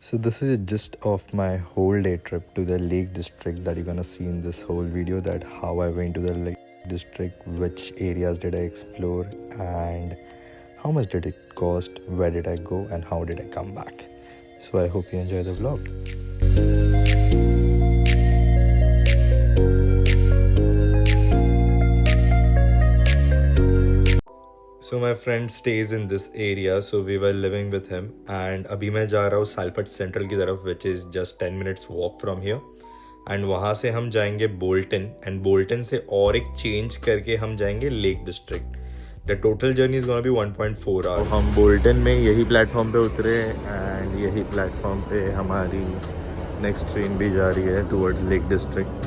So this is a gist of my whole day trip to the Lake District that you're gonna see in this whole video, that how I went to the Lake District, which areas did I explore, and how much did it cost, where did I go, and how did I come back. So I hope you enjoy the vlog. So my friend stays in this area, so we were living with him. And अभी मैं जा रहा हूँ सालफट central की तरफ, which is just 10 minutes walk from here. And वहाँ से हम जाएंगे बोल्टन, एंड बोल्टन से और एक चेंज करके हम जाएंगे lake district. The total journey is gonna be 1.4 hours. हम बोल्टन में यही प्लेटफॉर्म पे उतरे, एंड यही प्लेटफॉर्म पे हमारी नेक्स्ट ट्रेन भी जा रही है towards lake district.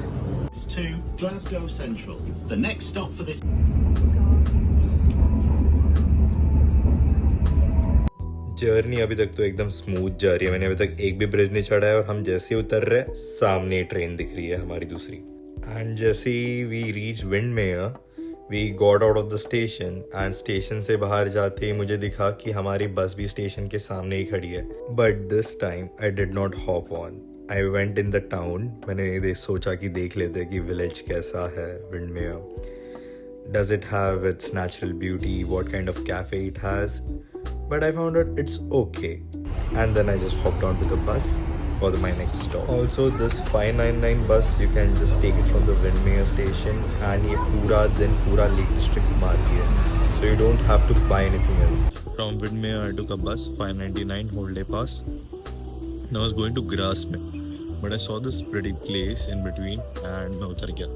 To Glasgow Central. The next stop for this. Journey अभी तक तो एकदम स्मूथ जा रही है. मैंने अभी तक एक भी ब्रिज नहीं चढ़ा है, और हम जैसे ही उतर रहे सामने ट्रेन दिख रही है हमारी दूसरी. एंड जैसे ही we reach Windermere, we got out of the station, and station से बाहर जाते ही मुझे दिखा कि हमारी बस भी स्टेशन के सामने ही खड़ी है. But this time I did not hop on. I went in the town. मैंने सोचा कि देख लेते कि विलेज कैसा है विंडमेयर. Does it have its natural beauty? What kind of cafe it has? But I found out it's okay. And then I just hopped onto the bus for my next stop. Also, this 599 bus, you can just take it from the Windmere station, and ये पूरा दिन पूरा Lake District घुमाती है. So you don't have to buy anything else. From Windmere, I took a bus, 599 whole day pass. And I was going to Grasmere, but I saw this pretty place in between, and मैं उतर गया.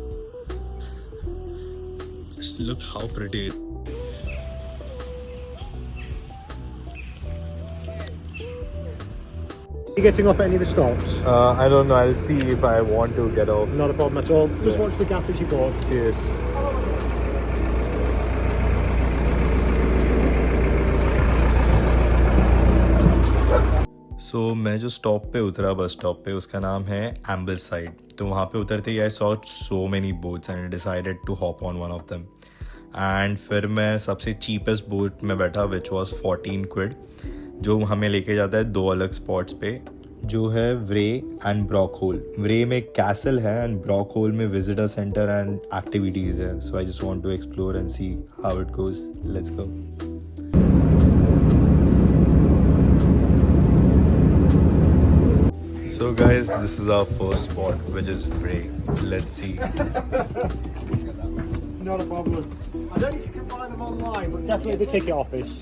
Just look how pretty it is. You getting off at any of the stops? I don't know. I'll see if I want to get off. Not a problem at all. Just watch the gap as you board. Cheers. So मैं जो stop पे उतरा bus stop पे, उसका नाम है एम्बलसाइड. तो वहाँ पे उतरते ही I saw so many boats and decided to hop on one of them. And फिर मैं सबसे चीपेस्ट बोट में बैठा, विच वॉज 14 quid, जो हमें लेके जाता है दो अलग स्पॉट्स पे, जो है Wray and Brockhole. Wray में कैसल है, एंड ब्रॉक होल में विजिटर सेंटर एंड एक्टिविटीज़ है. So I just want to explore and see how it goes. Let's go. So guys, this is our first spot, which is Bray. Let's see. Not a problem. I don't know if you can buy them online, but definitely the ticket office.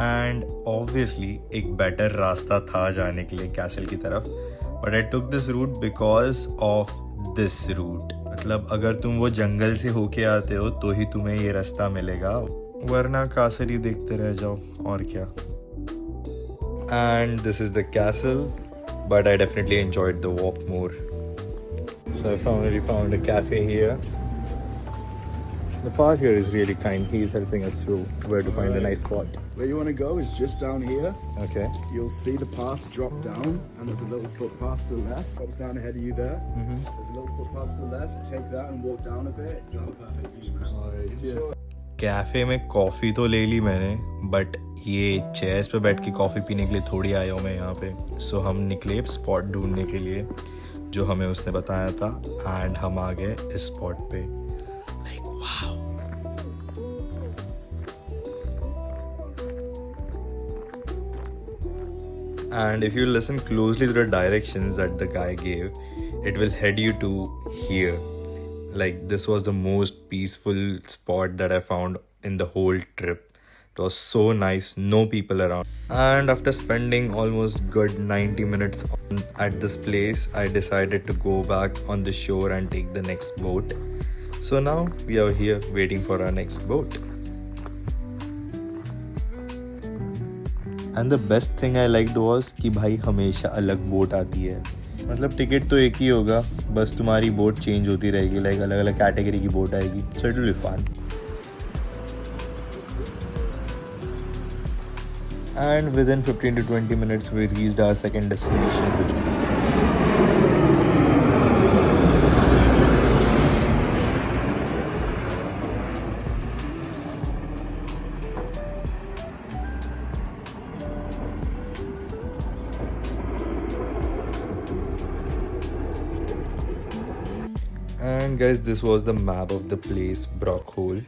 And obviously एक better रास्ता था जाने के लिए castle की तरफ, but I took this route because of this route. मतलब अगर तुम वो जंगल से होके आते हो तो ही तुम्हें ये रास्ता मिलेगा, वरना कासल ही देखते रह जाओ, और क्या. And this is the castle, but I definitely enjoyed the walk more. So I finally found a cafe here. The park here is really kind. He's helping us through where to find a nice spot. Where you want to go is just down here. Okay. You'll see the path drop down, and there's a little footpath to the left. Drops down ahead of you there. There's a little footpath to the left. Take that and walk down a bit. You'll have a perfect view, man. Alright, cheers. Cafe में coffee तो ले ली मैंने, but ये chairs पे बैठ के coffee पीने के लिए थोड़ी आया हूँ मैं यहाँ पे. सो हम निकले स्पॉट ढूंढने के लिए जो हमें उसने बताया था, एंड हम आ गए इस स्पॉट पे. Like wow. And if you listen closely to the directions that the guy gave, it will head you to here. Like, this was the most peaceful spot that I found in the whole trip. It was so nice, no people around. And after spending almost good 90 minutes at this place, I decided to go back on the shore and take the next boat. So now we are here waiting for our next boat. And the best thing I liked was कि भाई हमेशा अलग boat आती है. मतलब ticket तो एक ही होगा, बस तुम्हारी बोट चेंज होती रहेगी. लाइक अलग अलग कैटेगरी की बोट आएगी. So it will be fun. And within 15 to 20 minutes we reached our second destination, which And guys, this was the map of the place Brockhole,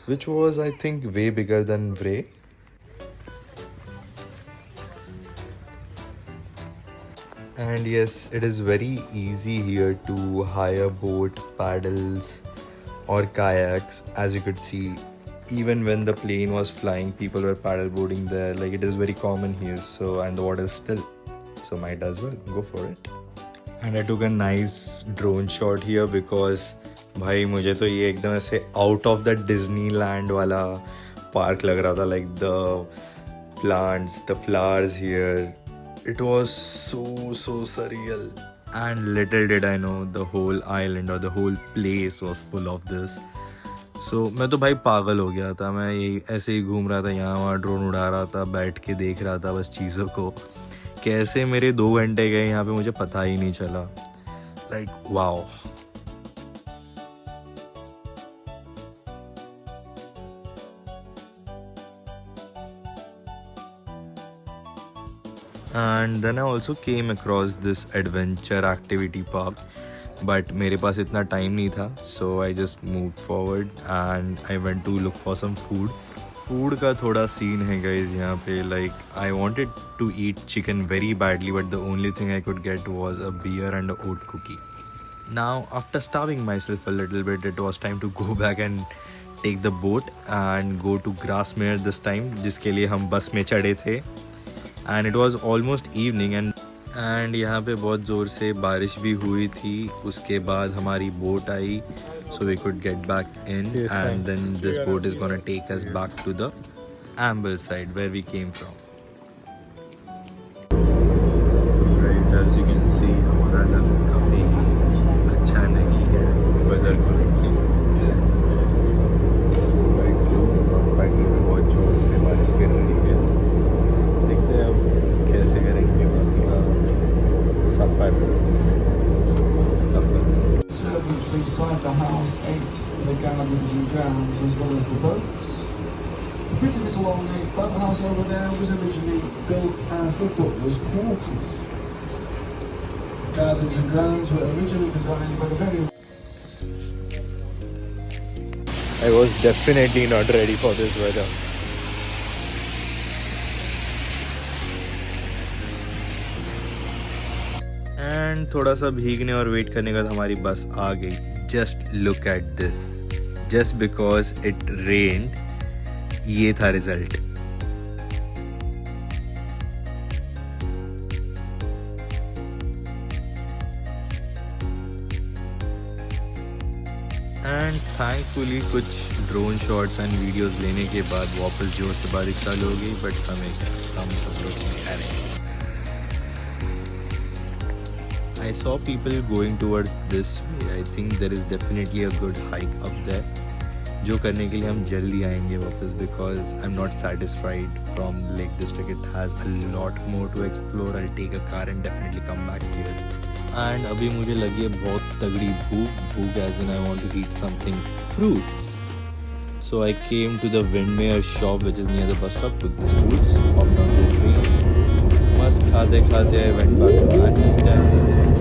which was I think way bigger than Vray. And yes, it is very easy here to hire boat, paddles or kayaks. As you could see, even when the plane was flying, people were paddle boarding there. Like, it is very common here. So, and the water is still, so might as well go for it. And I took a nice drone shot here because भाई मुझे तो ये एकदम ऐसे out of the Disneyland वाला park लग रहा था. Like the plants, the flowers here. It was so surreal. And little did I know the whole island or the whole place was full of this. So मैं तो भाई पागल हो गया था. मैं ये ऐसे ही घूम रहा था, यहाँ वहाँ ड्रोन उड़ा रहा था, बैठ के देख रहा था बस चीज़ों को. कैसे मेरे 2 घंटे गए यहाँ पे मुझे पता ही नहीं चला. Like wow. And then I also came across this adventure activity park, but मेरे पास इतना time नहीं था, so I just moved forward and I went to look for some food. Food का थोड़ा scene है guys यहाँ पे. Like I wanted to eat chicken very badly, but the only thing I could get was a beer and a oat cookie. Now after starving myself a little bit, it was time to go back and take the boat and go to Grasmere this time, जिसके लिए हम बस में चढ़े थे. And it was almost evening and यहाँ पे बहुत ज़ोर से बारिश भी हुई थी. उसके बाद हमारी boat I, so we could get back in. And then this boat is gonna take us back to the Ambleside where we came from. Guys, as you can see, हमारा लग काफ़ी अच्छा नहीं है weather को लेके. It's quite gloomy, बहुत ज़ोर से बारिश गिर रही है. देखते हैं अब कैसे करेंगे सफर. Servants inside the house ate the gardens and grounds as well as the boats. The pretty little ornate boathouse over there was originally built as the butler's quarters. Gardens and grounds were originally designed by the very... I was definitely not ready for this weather. And थोड़ा सा भीगने और wait करने के बाद हमारी बस आ गई. Just look at this. Just because it रेन्ड, ये था रिजल्ट. एंड थैंकफुली कुछ ड्रोन शॉट्स एंड वीडियोस लेने के बाद वापस जोर से बारिश चालू हो गई. बट हमें क्या, हम सब लोग नहीं आ रहे. I saw people going towards this way. I think there is definitely a good hike up there, जो करने के लिए हम जल्दी आएंगे वापस, because I'm not satisfied from Lake District. It has a lot more to explore. I'll take a car and definitely come back here. And अभी मुझे लगी है बहुत तगड़ी भूख as in I want to eat something fruits. So I came to the Windmere shop which is near the bus stop, took these fruits, hopped on the train. मस्त खाते खाते I went back to Manchester and that's all.